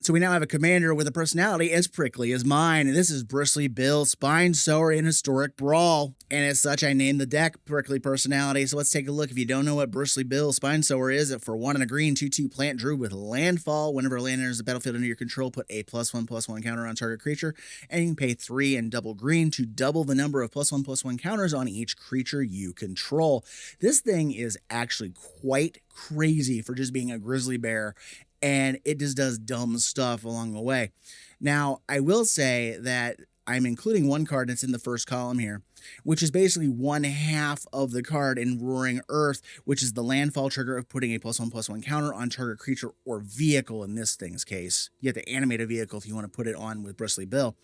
So we now have a commander with a personality as prickly as mine, and this is Bristly Bill, Spine Sower in Historic Brawl. And as such, I named the deck Prickly Personality. So let's take a look. If you don't know what Bristly Bill, Spine Sower is, for 1 and a green, 2/2 plant druid with landfall. Whenever a land enters the battlefield under your control, put a +1/+1 counter on target creature, and you can pay 3 and double green to double the number of +1/+1 counters on each creature you control. This thing is actually quite crazy for just being a grizzly bear, and it just does dumb stuff along the way. Now, I will say that I'm including one card that's in the first column here, which is basically 1/2 of the card in Roaring Earth, which is the landfall trigger of putting a +1/+1 counter on target creature or vehicle in this thing's case. You have to animate a vehicle if you want to put it on with Bristly Bill.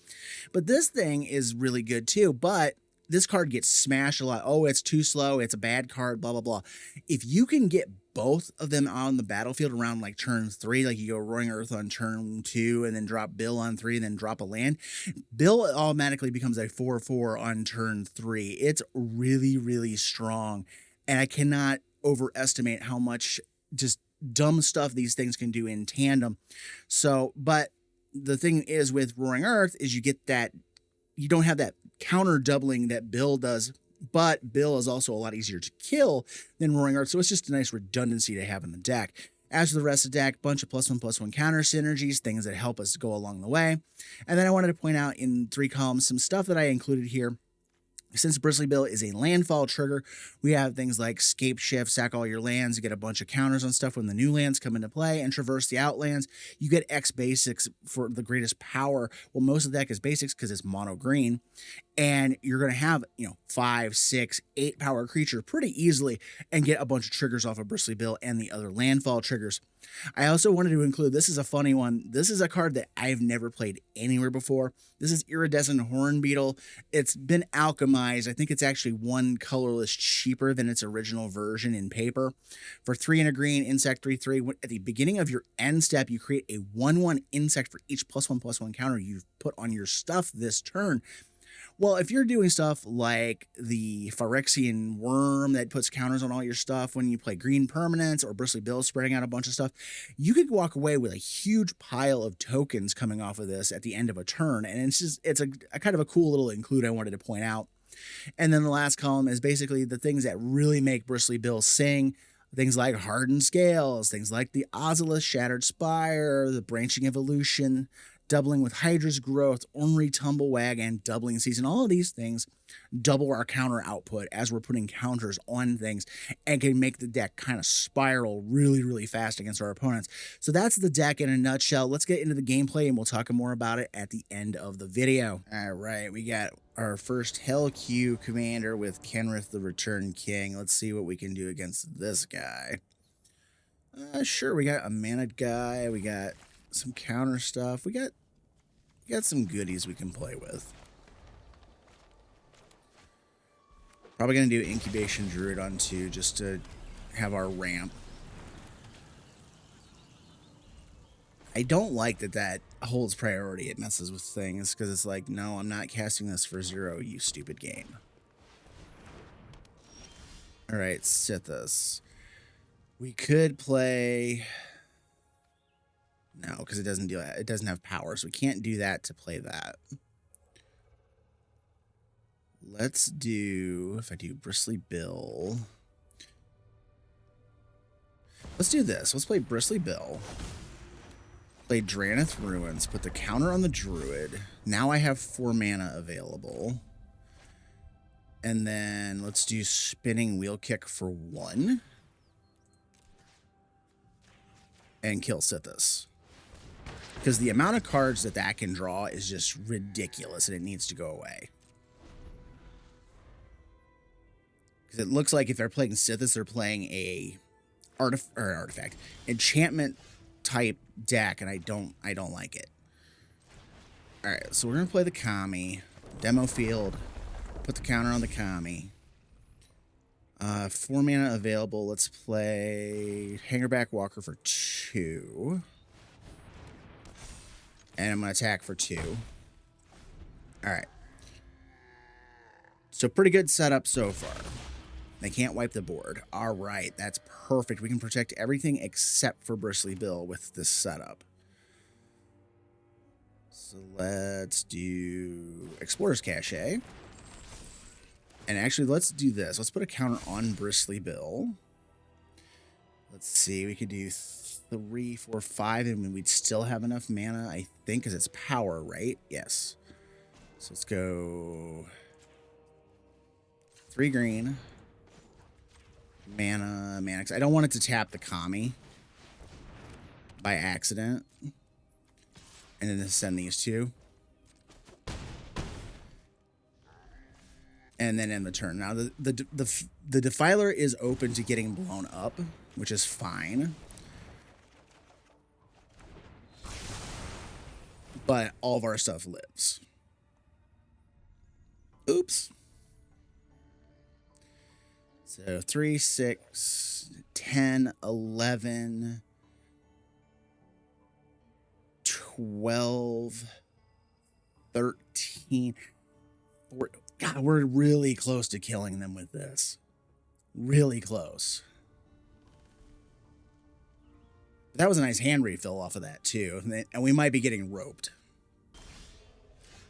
But this thing is really good too, but this card gets smashed a lot. Oh, it's too slow. It's a bad card, blah, blah, blah. If you can get both of them on the battlefield around like turn 3, like you go Roaring Earth on turn 2 and then drop Bill on 3 and then drop a land, Bill automatically becomes a 4/4 on turn 3. It's really, really strong. And I cannot overestimate how much just dumb stuff these things can do in tandem. So, but the thing is with Roaring Earth is you get that, you don't have that counter doubling that Bill does, but Bill is also a lot easier to kill than Roaring Earth, so it's just a nice redundancy to have in the deck. As for the rest of the deck, bunch of +1/+1 counter synergies, things that help us go along the way. And then I wanted to point out in 3 columns some stuff that I included here. Since Bristly Bill is a landfall trigger, we have things like Scape Shift, sack all your lands, you get a bunch of counters on stuff when the new lands come into play, and traverse the outlands. You get X basics for the greatest power. Well, most of the deck is basics because it's mono green, and you're going to have, 5, 6, 8 power creature pretty easily and get a bunch of triggers off of Bristly Bill and the other landfall triggers. I also wanted to include, this is a funny one. This is a card that I've never played anywhere before. This is Iridescent Hornbeetle. It's been alchemized. I think it's actually 1 colorless cheaper than its original version in paper. For 3 and a green, insect 3/3. At the beginning of your end step, you create a 1/1 insect for each +1/+1 counter you've put on your stuff this turn. Well, if you're doing stuff like the Phyrexian Worm that puts counters on all your stuff when you play green permanents, or Bristly Bill spreading out a bunch of stuff, you could walk away with a huge pile of tokens coming off of this at the end of a turn. And it's a kind of a cool little include I wanted to point out. And then the last column is basically the things that really make Bristly Bill sing. Things like Hardened Scales, things like the Ozolith Shattered Spire, the Branching Evolution, doubling with Hydra's Growth, Ornery Tumblewag, and Doubling Season. All of these things double our counter output as we're putting counters on things and can make the deck kind of spiral really, really fast against our opponents. So that's the deck in a nutshell. Let's get into the gameplay and we'll talk more about it at the end of the video. All right, we got our first Hell Q commander with Kenrith the Return King. Let's see what we can do against this guy. Sure, we got a mana guy. We got some counter stuff. We got some goodies we can play with. Probably going to do Incubation Druid on 2 just to have our ramp. I don't like that holds priority. It messes with things because it's like, no, I'm not casting this for 0, you stupid game. All right, sit this. We could play... No, because it doesn't have power, so we can't do that to play that. Let's do, if I do Bristly Bill. Let's do this. Let's play Bristly Bill. Play Drannith Ruins, put the counter on the Druid. Now I have 4 mana available. And then let's do Spinning Wheel Kick for 1. And kill Sithis. Because the amount of cards that can draw is just ridiculous, and it needs to go away. Because it looks like if they're playing Sithis, they're playing a artifact enchantment type deck, and I don't like it. All right, so we're gonna play the Kami demo field. Put the counter on the Kami. 4 mana available. Let's play Hangerback Walker for 2. And I'm going to attack for 2. All right. So pretty good setup so far. They can't wipe the board. All right, that's perfect. We can protect everything except for Bristly Bill with this setup. So let's do Explorer's Cache. And actually, let's do this. Let's put a counter on Bristly Bill. Let's see. We could do 3, 4, 5, and we'd still have enough mana, I think, because it's power, right? Yes. So let's go 3 green. Mana. I don't want it to tap the Kami by accident. And then send these two. And then end the turn. Now, the Defiler is open to getting blown up, which is fine. But all of our stuff lives. Oops. So 3, 6, 10, 11, 12, 13. God, we're really close to killing them with this. Really close. That was a nice hand refill off of that, too. And we might be getting roped.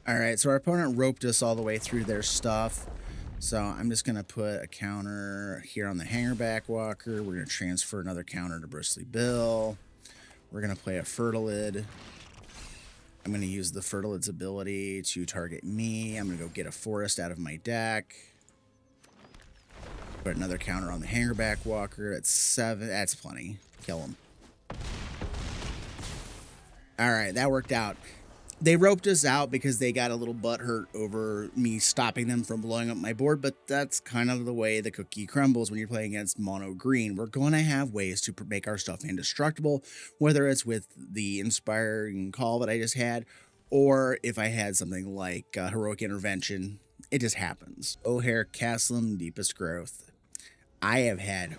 All right, so our opponent roped us all the way through their stuff. So I'm just going to put a counter here on the Hangerback Walker. We're going to transfer another counter to Bristly Bill. We're going to play a Fertilid. I'm going to use the Fertilid's ability to target me. I'm going to go get a Forest out of my deck. Put another counter on the Hangerback Walker. That's 7. That's plenty. Kill him. All right, that worked out. They roped us out because they got a little butthurt over me stopping them from blowing up my board, but that's kind of the way the cookie crumbles when you're playing against mono green. We're going to have ways to make our stuff indestructible, whether it's with the inspiring call that I just had, or if I had something like Heroic Intervention. It just happens. Ojer, Kaslem, Deepest Growth. I have had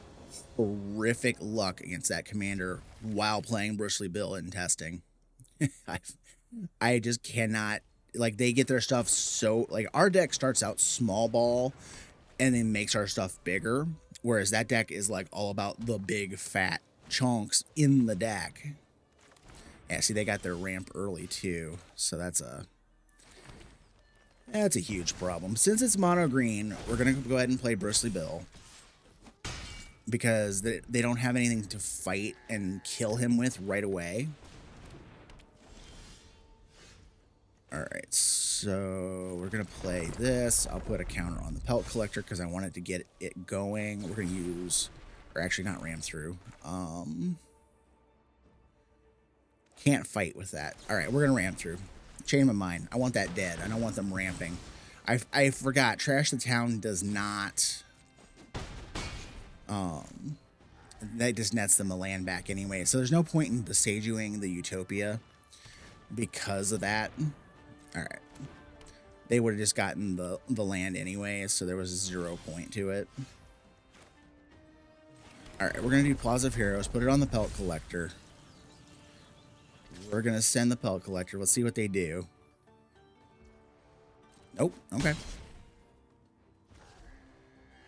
horrific luck against that commander while playing Bristly Bill in testing. I just cannot, like, they get their stuff so, like, our deck starts out small ball and then makes our stuff bigger, whereas that deck is, like, all about the big fat chunks in the deck. Yeah, see, they got their ramp early, too, so that's a huge problem. Since it's mono green, we're going to go ahead and play Bristly Bill because they don't have anything to fight and kill him with right away. Alright, so we're going to play this. I'll put a counter on the Pelt Collector because I wanted to get it going. We're going to use, or actually not ram through. Can't fight with that. Alright, we're going to ram through. Chain of mind. I want that dead. I don't want them ramping. I forgot. Trash the Town does not... that just nets them the land back anyway. So there's no point in Besageing the Utopia because of that. Alright. They would have just gotten the land anyway, so there was 0 point to it. Alright, we're going to do Plaza of Heroes, put it on the Pelt Collector. We're going to send the Pelt Collector. Let's see what they do. Nope. Okay.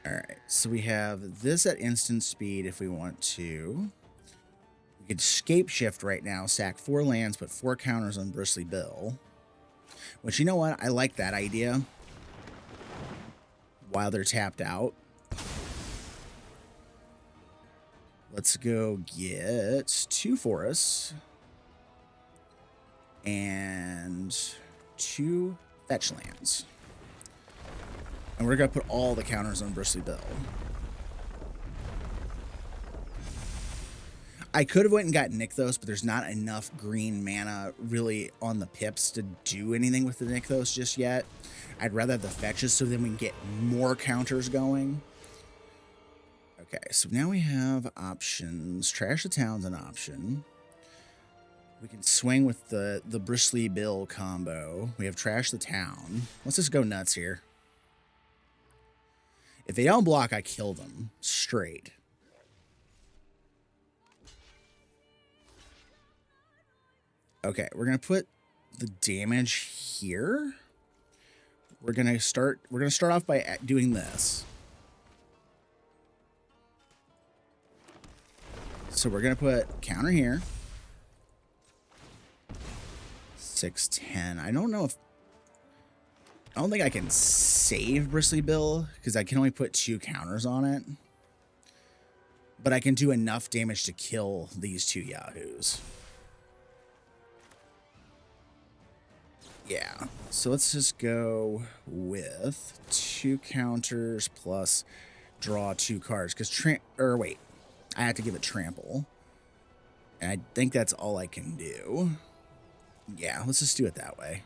Alright, so we have this at instant speed if we want to. We could Scape Shift right now, sack 4 lands, put 4 counters on Bristly Bill. Which, you know what? I like that idea. While they're tapped out. Let's go get 2 forests. And 2 fetch lands. And we're going to put all the counters on Bristly Bill. I could have went and got Nykthos, but there's not enough green mana really on the pips to do anything with the Nykthos just yet. I'd rather have the fetches so then we can get more counters going. Okay, so now we have options. Trash the Town's an option. We can swing with the Bristly Bill combo. We have Trash the Town. Let's just go nuts here. If they don't block, I kill them straight. Okay, we're gonna put the damage here. We're gonna start off by doing this. So we're gonna put counter here. 610. I don't know if... I don't think I can save Bristly Bill because I can only put 2 counters on it. But I can do enough damage to kill these 2 yahoos. Yeah, so let's just go with 2 counters plus draw 2 cards. Because, wait, I have to give it trample. And I think that's all I can do. Yeah, let's just do it that way.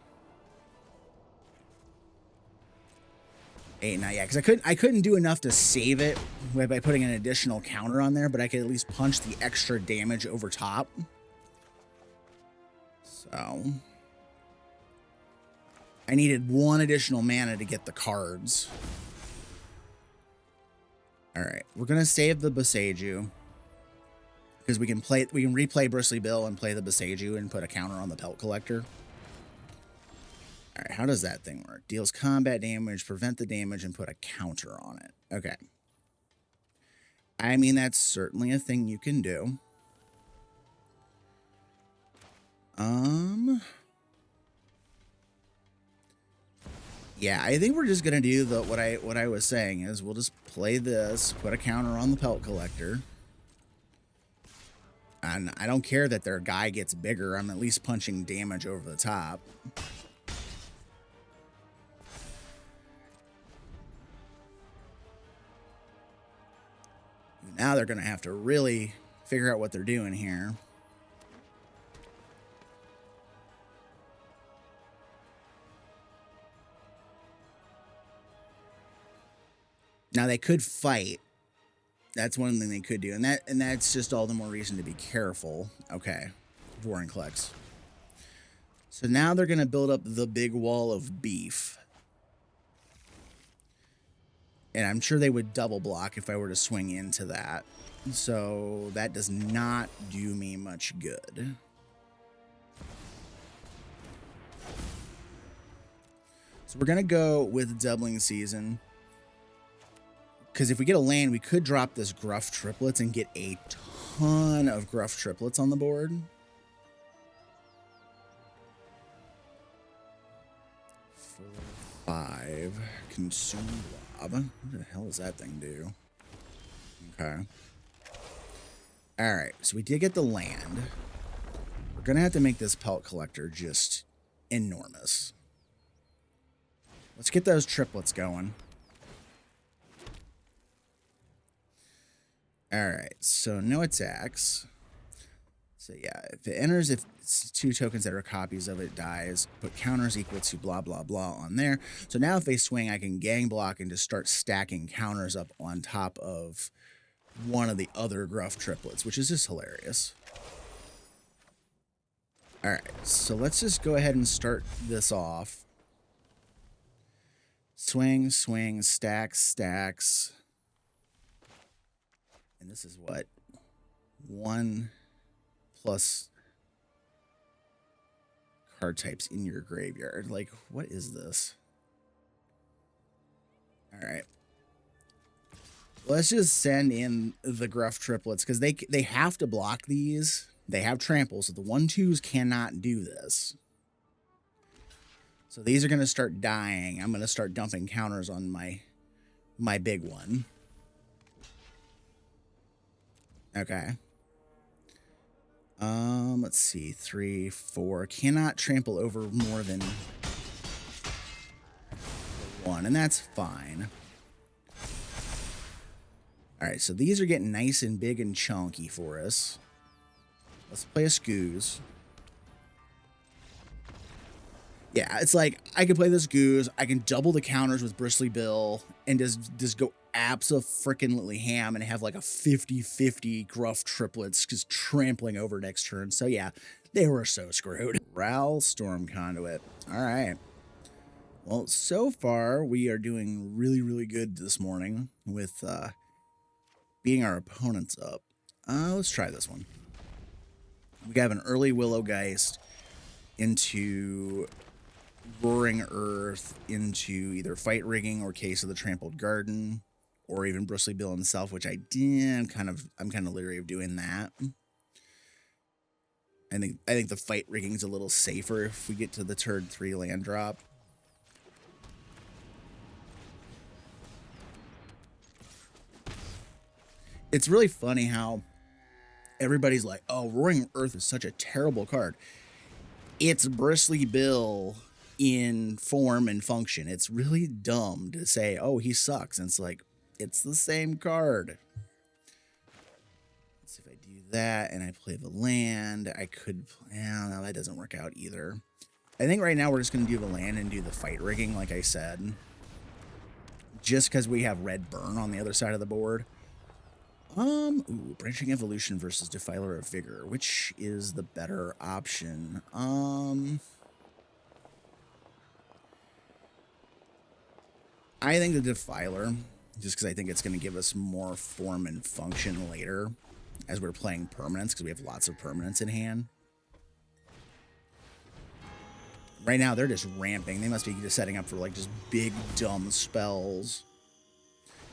8, 9, yeah, because I couldn't do enough to save it by putting an additional counter on there, but I could at least punch the extra damage over top. So I needed 1 additional mana to get the cards. All right, we're gonna save the Boseiju because we can replay Bristly Bill and play the Boseiju and put a counter on the Pelt Collector. All right, how does that thing work? Deals combat damage, prevent the damage, and put a counter on it. Okay. I mean, that's certainly a thing you can do. Yeah, I think we're just gonna do what I was saying is we'll just play this, put a counter on the Pelt Collector. And I don't care that their guy gets bigger. I'm at least punching damage over the top. Now they're going to have to really figure out what they're doing here. Now they could fight. That's one thing they could do. And that's just all the more reason to be careful. Okay. Vorinclex. So now they're going to build up the big wall of beef. And I'm sure they would double block if I were to swing into that. So that does not do me much good. So we're going to go with Doubling Season. Because if we get a land, we could drop this Gruff Triplets and get a ton of Gruff Triplets on the board. 4, 5. Consume Blob. What the hell does that thing do? Okay. Alright, so we did get the land. We're going to have to make this Pelt Collector just enormous. Let's get those triplets going. Alright, so no attacks. So yeah, if it enters, if it's 2 tokens that are copies of it dies, put counters equal to blah, blah, blah on there. So now if they swing, I can gang block and just start stacking counters up on top of one of the other Gruff Triplets, which is just hilarious. Alright, so let's just go ahead and start this off. Swing, swing, stacks, stacks. And this is what? 1 plus card types in your graveyard. Like, what is this? Alright. Let's just send in the Gruff Triplets, because they have to block these. They have trample, so the 1/2s cannot do this. So these are going to start dying. I'm going to start dumping counters on my big one. Okay. Let's see. 3, 4. Cannot trample over more than 1, and that's fine. Alright, so these are getting nice and big and chunky for us. Let's play a Scooze. Yeah, it's like, I can play this Goose, I can double the counters with Bristly Bill, and just go abso-frickin-lutely ham and have like a 50-50 Gruff Triplets just trampling over next turn. So yeah, they were so screwed. Ral Storm Conduit. Alright. Well, so far, we are doing really, really good this morning with beating our opponents up. Let's try this one. We have an early Willowgeist into Roaring Earth, into either Fight Rigging or Case of the Trampled Garden, or even Bristly Bill himself, which I did. I'm kind of leery of doing that. I think the fight rigging's a little safer if we get to the turn 3 land drop. It's really funny how everybody's like, oh, Roaring Earth is such a terrible card. It's Bristly Bill in form and function. It's really dumb to say, oh, he sucks. And it's like, it's the same card. Let's see if I do that and I play the land. I could, no, that doesn't work out either. I think right now we're just going to do the land and do the fight rigging, like I said. Just because we have red burn on the other side of the board. Ooh, Branching Evolution versus Defiler of Vigor. Which is the better option? I think the Defiler, just because I think it's going to give us more form and function later as we're playing permanents, because we have lots of permanents in hand. Right now, they're just ramping. They must be just setting up for, like, just big, dumb spells.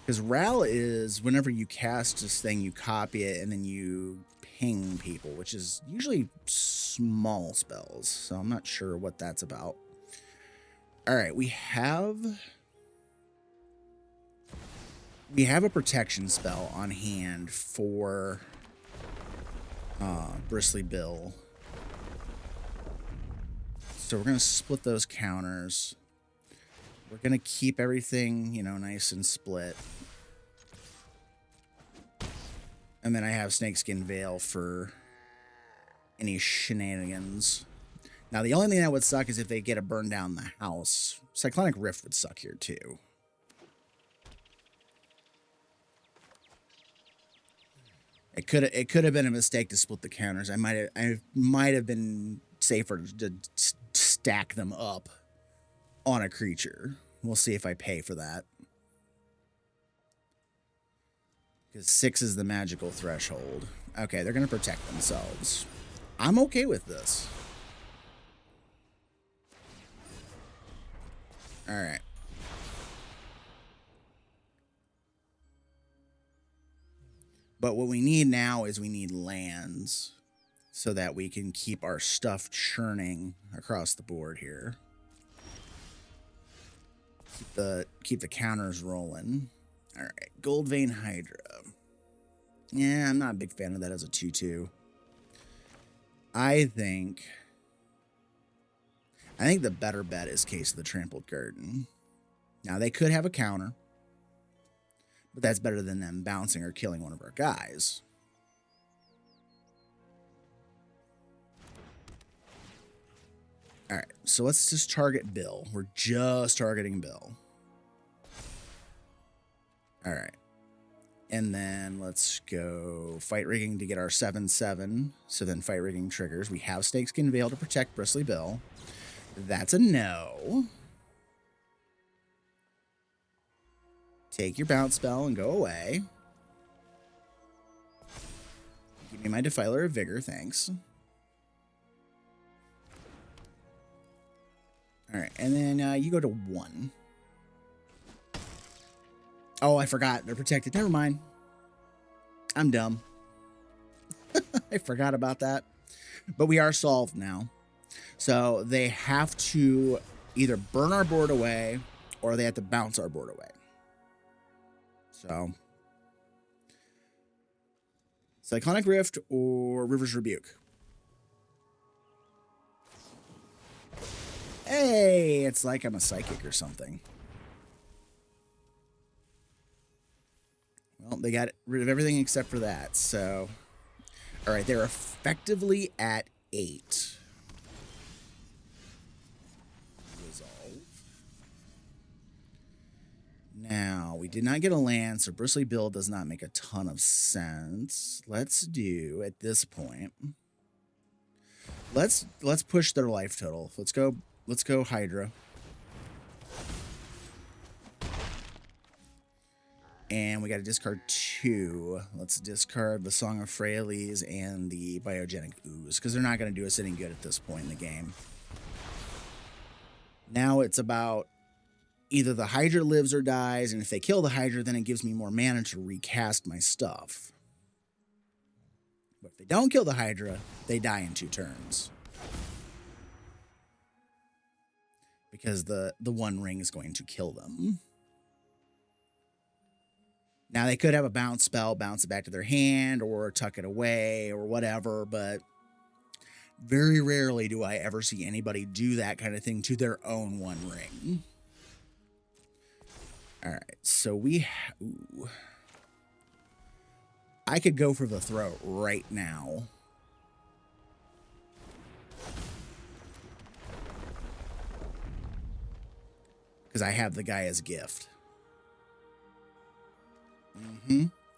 Because Ral is, whenever you cast this thing, you copy it, and then you ping people, which is usually small spells. So I'm not sure what that's about. All right, we have a protection spell on hand for Bristly Bill. So we're going to split those counters. We're going to keep everything, you know, nice and split. And then I have Snakeskin Veil for any shenanigans. Now, the only thing that would suck is if they get a burn down the house. Cyclonic Rift would suck here, too. It could have been a mistake to split the counters. I might have been safer to stack them up on a creature. We'll see if I pay for that. Because 6 is the magical threshold. Okay, they're going to protect themselves. I'm okay with this. All right. But what we need now is we need lands so that we can keep our stuff churning across the board here. Keep the counters rolling. All right, Goldvein Hydra. Yeah, I'm not a big fan of that as a 2/2. I think the better bet is Case of the Trampled Garden. Now, they could have a counter, but that's better than them bouncing or killing one of our guys. All right, so let's just target Bill. We're just targeting Bill. All right. And then let's go Fight Rigging to get our 7/7. So then Fight Rigging triggers. We have Snakeskin Veil to protect Bristly Bill. That's a no. Take your bounce spell and go away. Give me my Defiler of Vigor, thanks. All right, and then you go to 1. Oh, I forgot. They're protected. Never mind. I'm dumb. I forgot about that. But we are solved now. So they have to either burn our board away or they have to bounce our board away. So Cyclonic Rift or River's Rebuke. Hey, it's like I'm a psychic or something. Well, they got rid of everything except for that. So, all right, they're effectively at 8. Resolve. Now, we did not get a land, so Bristly Bill does not make a ton of sense. Let's do, at this point, let's push their life total. Let's go Hydra. And we got to discard 2. Let's discard the Song of Freyalise and the Biogenic Ooze, because they're not going to do us any good at this point in the game. Now it's about either the Hydra lives or dies, and if they kill the Hydra, then it gives me more mana to recast my stuff. But if they don't kill the Hydra, they die in 2 turns. Because the one ring is going to kill them. Now, they could have a bounce spell, bounce it back to their hand, or tuck it away, or whatever, but very rarely do I ever see anybody do that kind of thing to their own one ring. All right, so we... Ooh. I could go for the throat right now. Because I have the guy as a gift.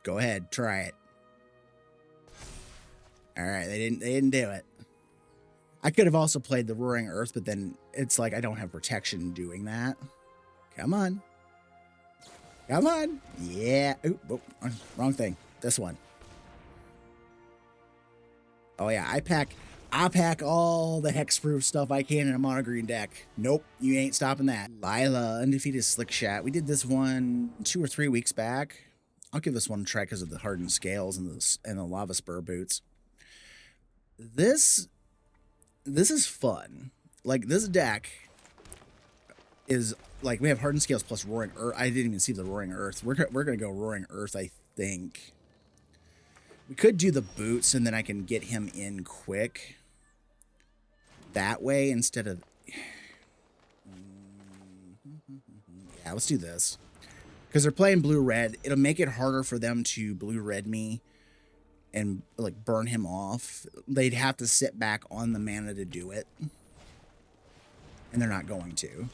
Go ahead, try it. All right, they didn't do it. I could have also played the Roaring Earth, but then it's like I don't have protection doing that. Come on. Come on. Yeah. Ooh, wrong thing. This one. Oh yeah, I pack all the hexproof stuff I can in a mono green deck. Nope, you ain't stopping that. Lilah, Undefeated Slickshot. We did this one 2 or 3 weeks back. I'll give this one a try because of the hardened scales and the lava spur boots. This is fun. Like, this deck is like, we have hardened scales plus Roaring Earth. I didn't even see the Roaring Earth. We're gonna go Roaring Earth, I think. We could do the boots and then I can get him in quick that way instead of... Yeah, let's do this. Because they're playing blue-red. It'll make it harder for them to blue-red me and, like, burn him off. They'd have to sit back on the mana to do it. And they're not going to.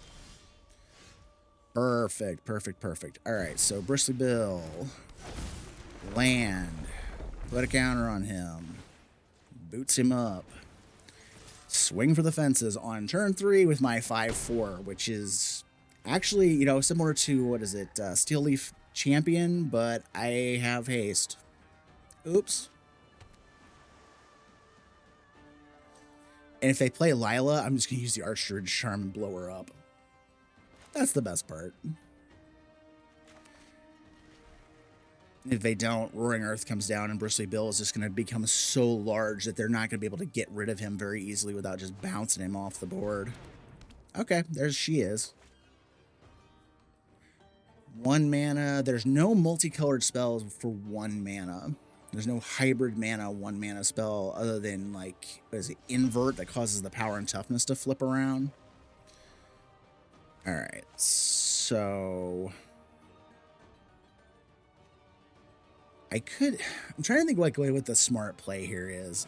Perfect, perfect, perfect. All right, so Bristly Bill. Land. Put a counter on him. Boots him up. Swing for the fences on turn 3 with my 5/4, which is actually, you know, similar to, what is it, Steel Leaf Champion, but I have haste. Oops. And if they play Lilah, I'm just going to use the Archdruid Charm and blow her up. That's the best part. If they don't, Roaring Earth comes down and Bristly Bill is just going to become so large that they're not going to be able to get rid of him very easily without just bouncing him off the board. Okay, there she is. 1 mana. There's no multicolored spells for 1 mana. There's no hybrid mana 1 mana spell other than, like, what is it, Invert that causes the power and toughness to flip around. All right, so... I'm trying to think like what the smart play here is.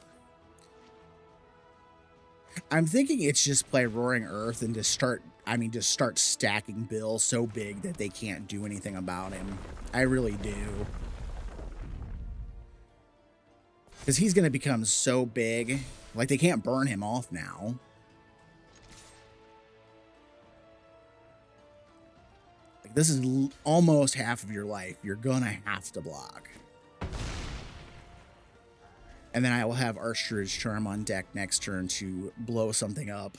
I'm thinking it's just play Roaring Earth and just start stacking Bill so big that they can't do anything about him. I really do. Because he's going to become so big. Like, they can't burn him off now. Like, this is almost half of your life. You're going to have to block. And then I will have Archdruid's Charm on deck next turn to blow something up.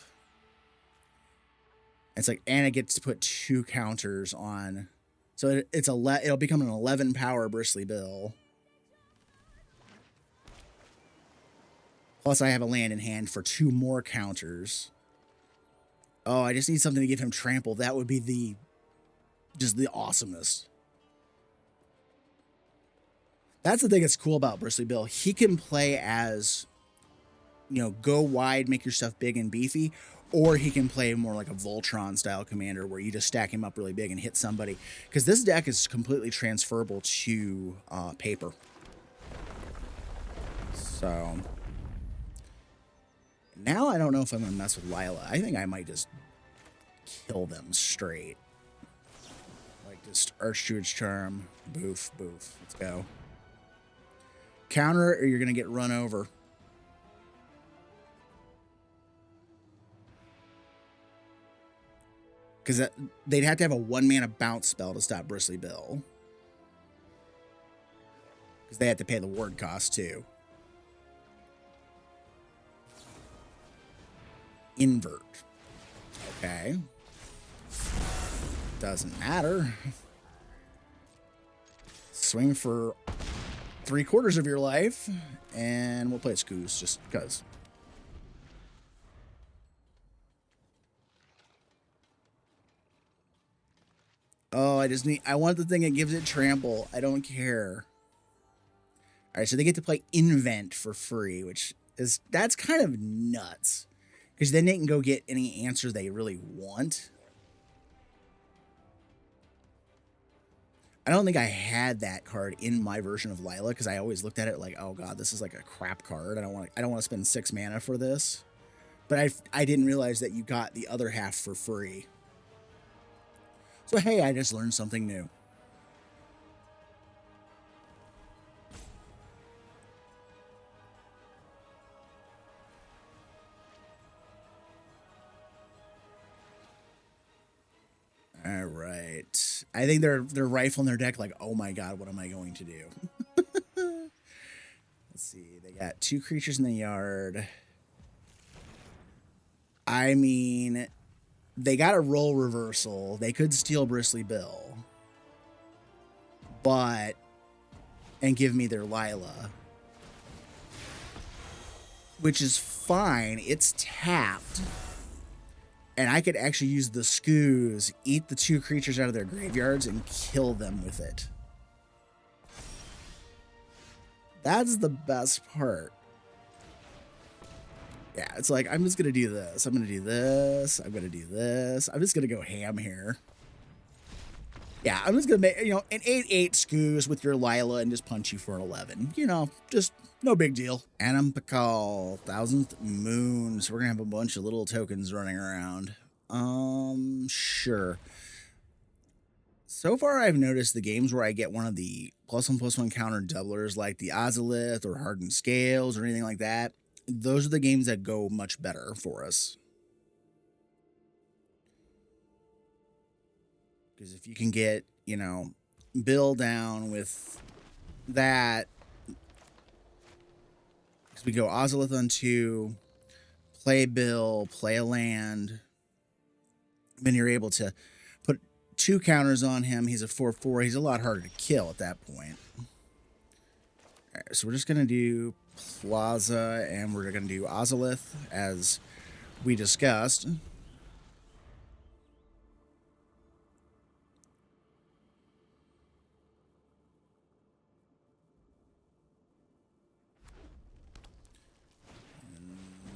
It's like, and it gets to put 2 counters on. So it'll become an 11 power Bristly Bill. Plus I have a land in hand for 2 more counters. Oh, I just need something to give him trample. That would be just the awesomeness. That's the thing that's cool about Bristly Bill. He can play as, you know, go wide, make your stuff big and beefy, or he can play more like a Voltron style commander where you just stack him up really big and hit somebody. Because this deck is completely transferable to paper. So now I don't know if I'm going to mess with Lilah. I think I might just kill them straight. Like just Archdruid's Charm, boof, boof. Let's go. Counter it or you're going to get run over. Because they'd have to have a 1 mana bounce spell to stop Bristly Bill. Because they have to pay the ward cost too. Invert. Okay. Doesn't matter. Swing for 3/4 of your life. And we'll play Scoos just because. Oh, I want the thing that gives it trample. I don't care. All right, so they get to play Invent for free, that's kind of nuts. Because then they can go get any answer they really want. I don't think I had that card in my version of Lilah because I always looked at it like, oh god, this is like a crap card. I don't want to spend 6 mana for this. But I didn't realize that you got the other half for free. So hey, I just learned something new. All right. I think they're rifling their deck like, oh my god, what am I going to do? Let's see. They got 2 creatures in the yard. I mean, they got a roll reversal. They could steal Bristly Bill. And give me their Lilah. Which is fine. It's tapped. And I could actually use the Scoos, eat the 2 creatures out of their graveyards, and kill them with it. That's the best part. Yeah, it's like, I'm just going to do this. I'm going to do this. I'm going to do this. I'm just going to go ham here. Yeah, I'm just going to make, an 8/8 Scoos with your Lilah and just punch you for an 11. Just no big deal. Anim, Pakal, Thousandth Moon. So we're going to have a bunch of little tokens running around. Sure. So far, I've noticed the games where I get one of the +1/+1 counter doublers, like the Ozolith or Hardened Scales or anything like that, those are the games that go much better for us. Because if you can get, Bill down with that, because we go Ozolith on 2, play Bill, play a land, then you're able to put 2 counters on him. He's a 4/4. He's a lot harder to kill at that point. All right, so we're just going to do Plaza, and we're going to do Ozolith, as we discussed.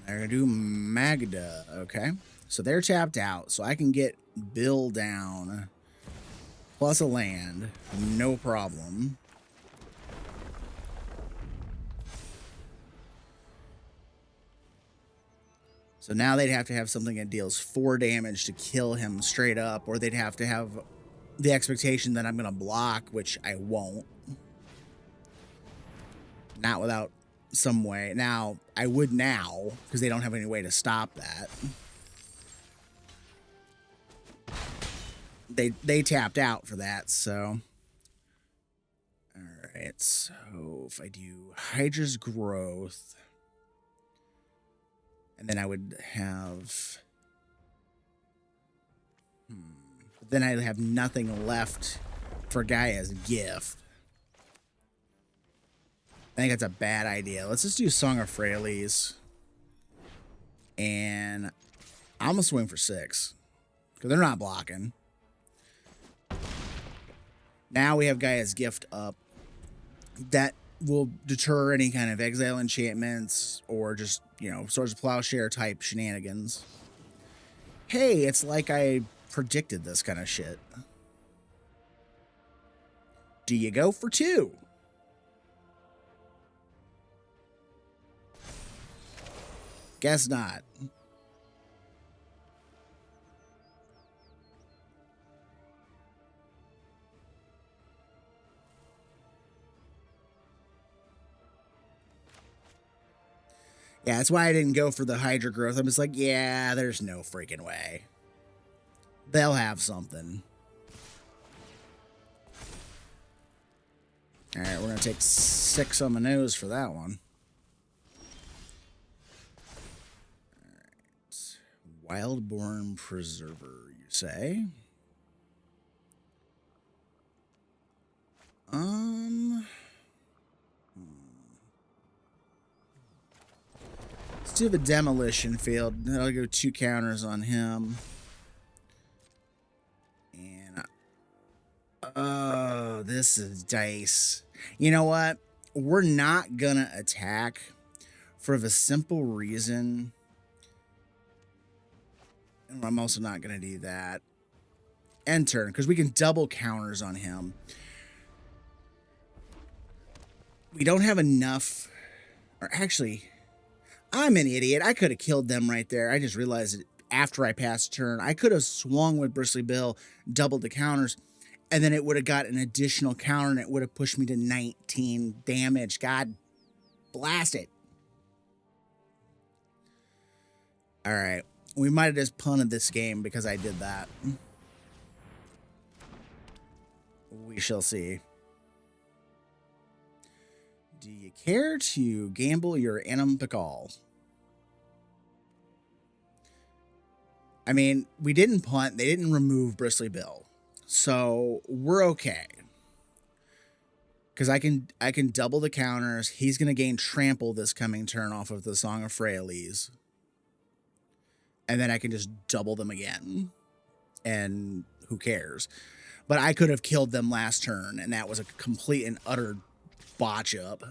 They're going to do Magda, okay? So they're tapped out, so I can get Bill down, plus a land, no problem. So now they'd have to have something that deals 4 damage to kill him straight up, or they'd have to have the expectation that I'm going to block, which I won't. Not without some way. Now, I would now, because they don't have any way to stop that. They tapped out for that, so. Alright, so if I do Hydra's Growth, and then I would have. Then I'd have nothing left for Gaia's Gift. I think that's a bad idea. Let's just do Song of Frailes. And I'm going to swing for 6. Because they're not blocking. Now we have Gaia's Gift up. That will deter any kind of exile enchantments or just, Swords of Plowshare type shenanigans. Hey, it's like I predicted this kind of shit. Do you go for 2? Guess not. Yeah, that's why I didn't go for the Hydra Growth. I'm just like, yeah, there's no freaking way. They'll have something. All right, we're going to take 6 on the nose for that one. All right. Wildborn Preserver, you say? do have a demolition field. I'll go 2 counters on him. And oh, this is dice. You know what? We're not gonna attack for the simple reason. And I'm also not gonna do that. End turn, because we can double counters on him. We don't have enough. Or actually, I'm an idiot. I could have killed them right there. I just realized it after I passed turn. I could have swung with Bristly Bill, doubled the counters, and then it would have got an additional counter, and it would have pushed me to 19 damage. God blast it. All right. We might have just punted this game because I did that. We shall see. Do you care to gamble your Anim Pakal? I mean, we didn't punt. They didn't remove Bristly Bill. So we're okay. Because I can double the counters. He's going to gain trample this coming turn off of the Song of Freyalise. And then I can just double them again. And who cares? But I could have killed them last turn, and that was a complete and utter botch up.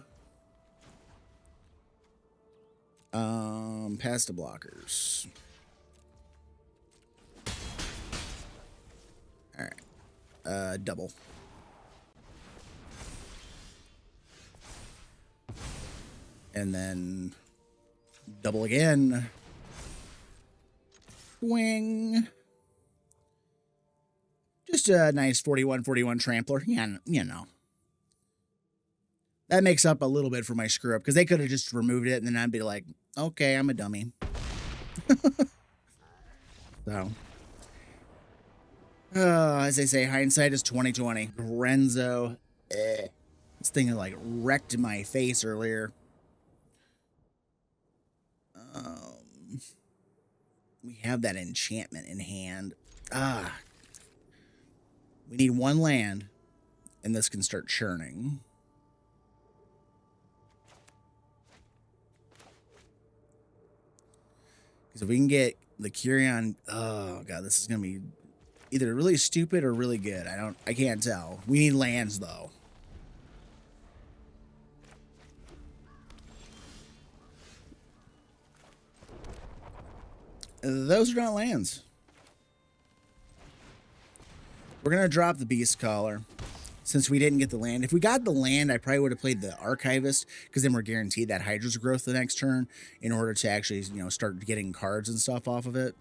Past the blockers. All right. Double. And then double again. Wing. Just a nice 41-41 trampler. Yeah, you know. That makes up a little bit for my screw up, because they could have just removed it, and then I'd be like, okay, I'm a dummy. So. As they say, hindsight is 20/20. Grenzo. This thing like wrecked my face earlier. We have that enchantment in hand. We need 1 land, and this can start churning. Because if we can get the Curion, oh god, this is gonna be either really stupid or really good. I can't tell. We need lands though. Those are not lands. We're going to drop the Beast Collar since we didn't get the land. If we got the land, I probably would have played the Archivist, because then we're guaranteed that Hydra's growth the next turn in order to actually, you know, start getting cards and stuff off of it.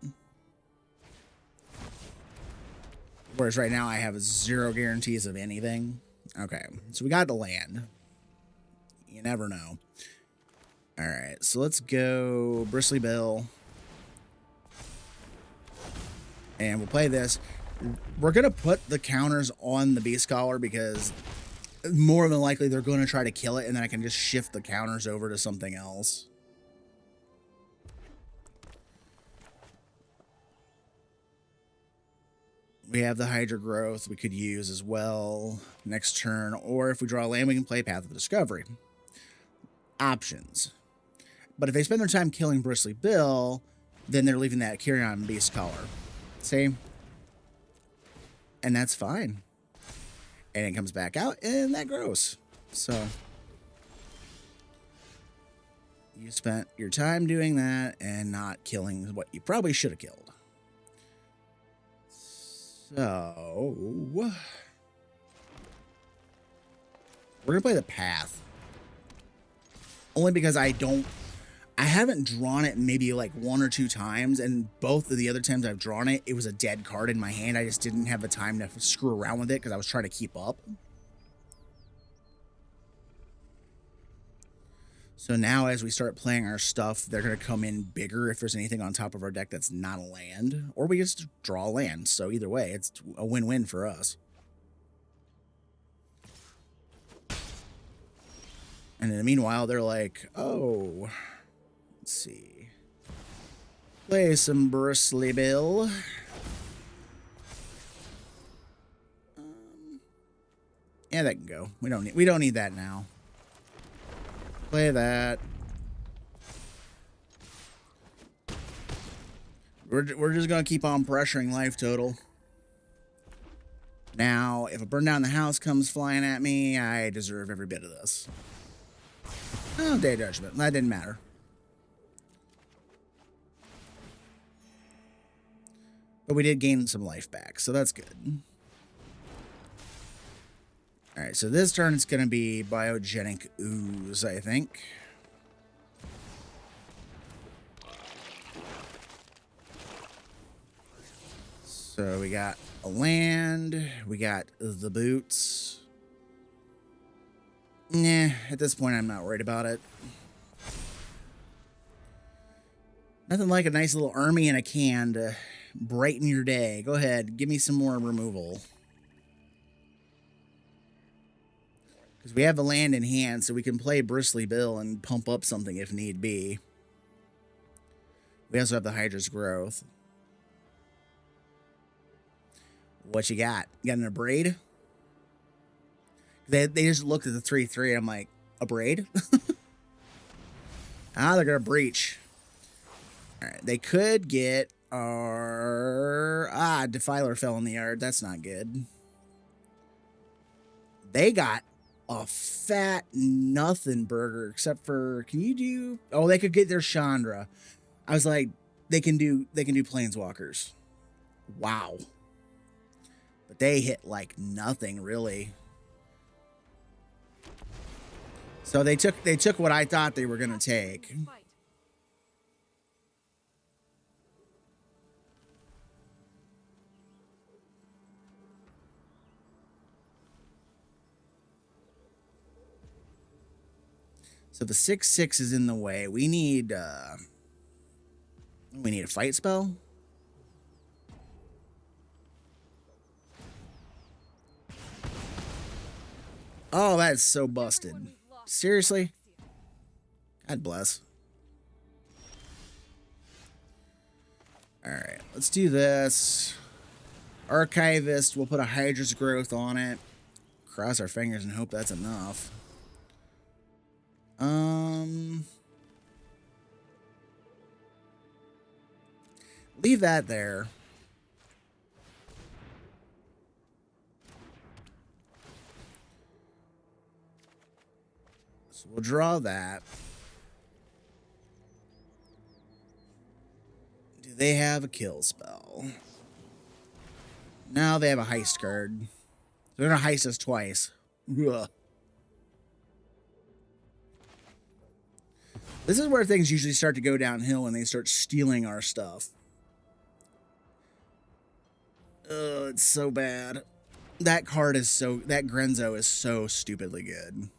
Whereas right now I have 0 guarantees of anything. Okay, so we got the land. You never know. All right, so let's go Bristly Bill. And we'll play this. We're going to put the counters on the Beast Collar because more than likely they're going to try to kill it, and then I can just shift the counters over to something else. We have the Hydra growth we could use as well next turn, or if we draw a land, we can play Path of Discovery. Options. But if they spend their time killing Bristly Bill, then they're leaving that Curion Beast Collar. See? And that's fine. And it comes back out, and that grows. So you spent your time doing that and not killing what you probably should have killed. So we're gonna play the Path. Only because I haven't drawn it maybe like 1 or 2 times, and both of the other times I've drawn it, it was a dead card in my hand. I just didn't have the time to screw around with it because I was trying to keep up. So now as we start playing our stuff, they're going to come in bigger if there's anything on top of our deck that's not a land, or we just draw a land. So either way, it's a win-win for us. And in the meanwhile, they're like, oh... Let's see. Play some Bristly Bill. Yeah, that can go. We don't need that now. Play that. We're just gonna keep on pressuring life total. Now, if a burn down the house comes flying at me, I deserve every bit of this. Oh, Day of Judgment. That didn't matter. But we did gain some life back, so that's good. Alright, so this turn it's going to be Biogenic Ooze, I think. So we got a land, we got the boots. Nah, at this point I'm not worried about it. Nothing like a nice little army in a can to brighten your day. Go ahead, give me some more removal. Because we have the land in hand, so we can play Bristly Bill and pump up something if need be. We also have the Hydra's Growth. What you got? You got an Abrade? They just looked at the 3/3 and I'm like, Abrade? Ah, they're going to breach. Alright, they could get our... Ah, Defiler fell in the yard. That's not good. They got a fat nothing burger, except for... Can you do... Oh, they could get their Chandra. I was like, they can do Planeswalkers. Wow. But they hit like nothing, really. So they took what I thought they were going to take. So the 6/6 is in the way. We need a fight spell. Oh, that's so busted. Seriously? God bless. Alright, let's do this. Archivist, we'll put a Hydra's Growth on it. Cross our fingers and hope that's enough. Leave that there. So we'll draw that. Do they have a kill spell? No, they have a heist card. They're gonna heist us twice. Ugh. This is where things usually start to go downhill when they start stealing our stuff. Oh, it's so bad. That card is so... That Grenzo is so stupidly good.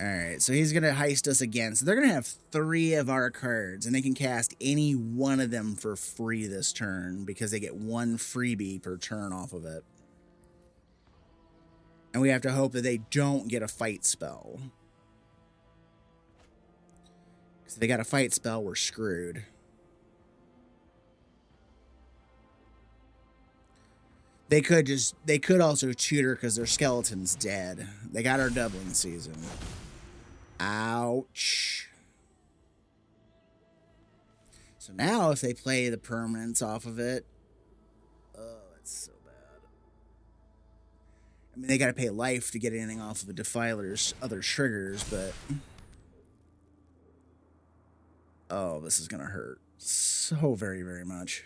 Alright, so he's going to heist us again. So they're going to have 3 of our cards, and they can cast any one of them for free this turn because they get 1 freebie per turn off of it. And we have to hope that they don't get a fight spell. Because if they got a fight spell, we're screwed. They could also tutor because their skeleton's dead. They got our doubling season. Ouch. So now if they play the permanents off of it, oh, it's so bad. I mean, they got to pay life to get anything off of the Defiler's other triggers, but... Oh, this is going to hurt so very, very much.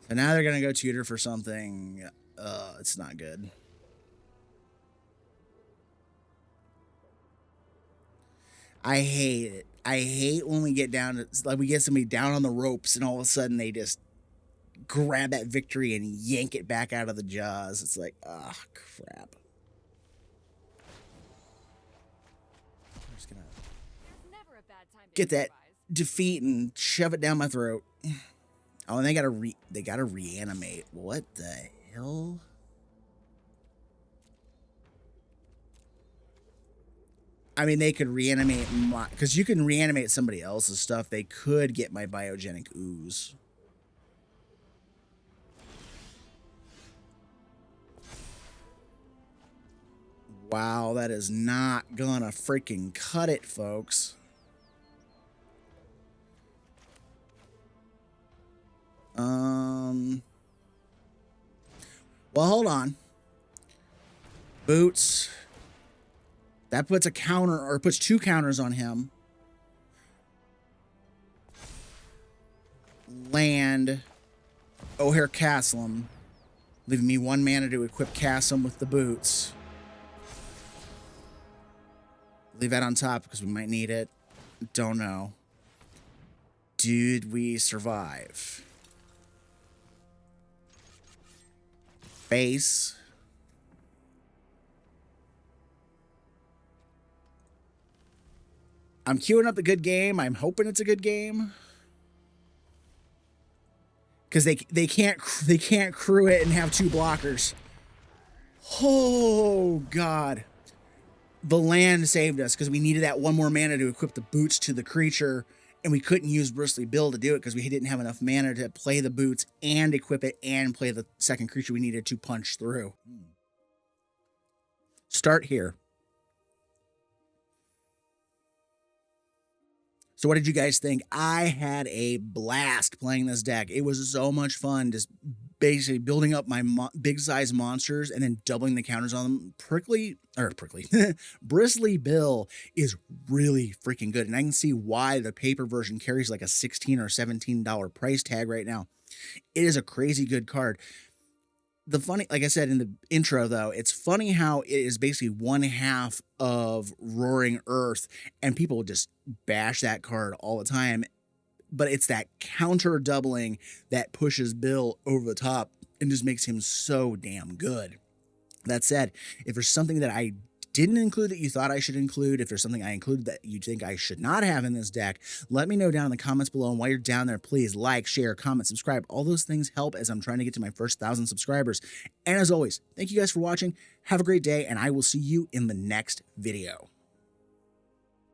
So now they're going to go tutor for something. It's not good. I hate it. I hate when we get down to, like, we get somebody down on the ropes and all of a sudden they just grab that victory and yank it back out of the jaws. It's like, ah, oh, crap. I'm just gonna get that defeat and shove it down my throat. Oh, and they gotta reanimate. What the hell? I mean, they could reanimate my... Because you can reanimate somebody else's stuff. They could get my Biogenic Ooze. Wow, that is not gonna freaking cut it, folks. Well, hold on. Boots. That puts a counter, or puts 2 counters on him. Land. Ojer Kaslem. Leaving me 1 mana to equip Kaslem with the boots. Leave that on top because we might need it. Don't know. Did we survive? Base. I'm queuing up the good game. I'm hoping it's a good game. Because they can't crew it and have 2 blockers. Oh God. The land saved us because we needed that 1 more mana to equip the boots to the creature, and we couldn't use Bristly Bill to do it because we didn't have enough mana to play the boots and equip it and play the second creature we needed to punch through. Start here. So what did you guys think? I had a blast playing this deck. It was so much fun just basically building up my big size monsters and then doubling the counters on them. Bristly Bill is really freaking good. And I can see why the paper version carries like a $16 or $17 price tag right now. It is a crazy good card. The funny, like I said in the intro, though, it's funny how it is basically 1/2 of Roaring Earth, and people just bash that card all the time. But it's that counter doubling that pushes Bill over the top and just makes him so damn good. That said, if there's something that I didn't include that you thought I should include, if there's something I included that you think I should not have in this deck, let me know down in the comments below. And while you're down there, please like, share, comment, subscribe. All those things help as I'm trying to get to my first 1,000 subscribers. And as always, thank you guys for watching. Have a great day, and I will see you in the next video.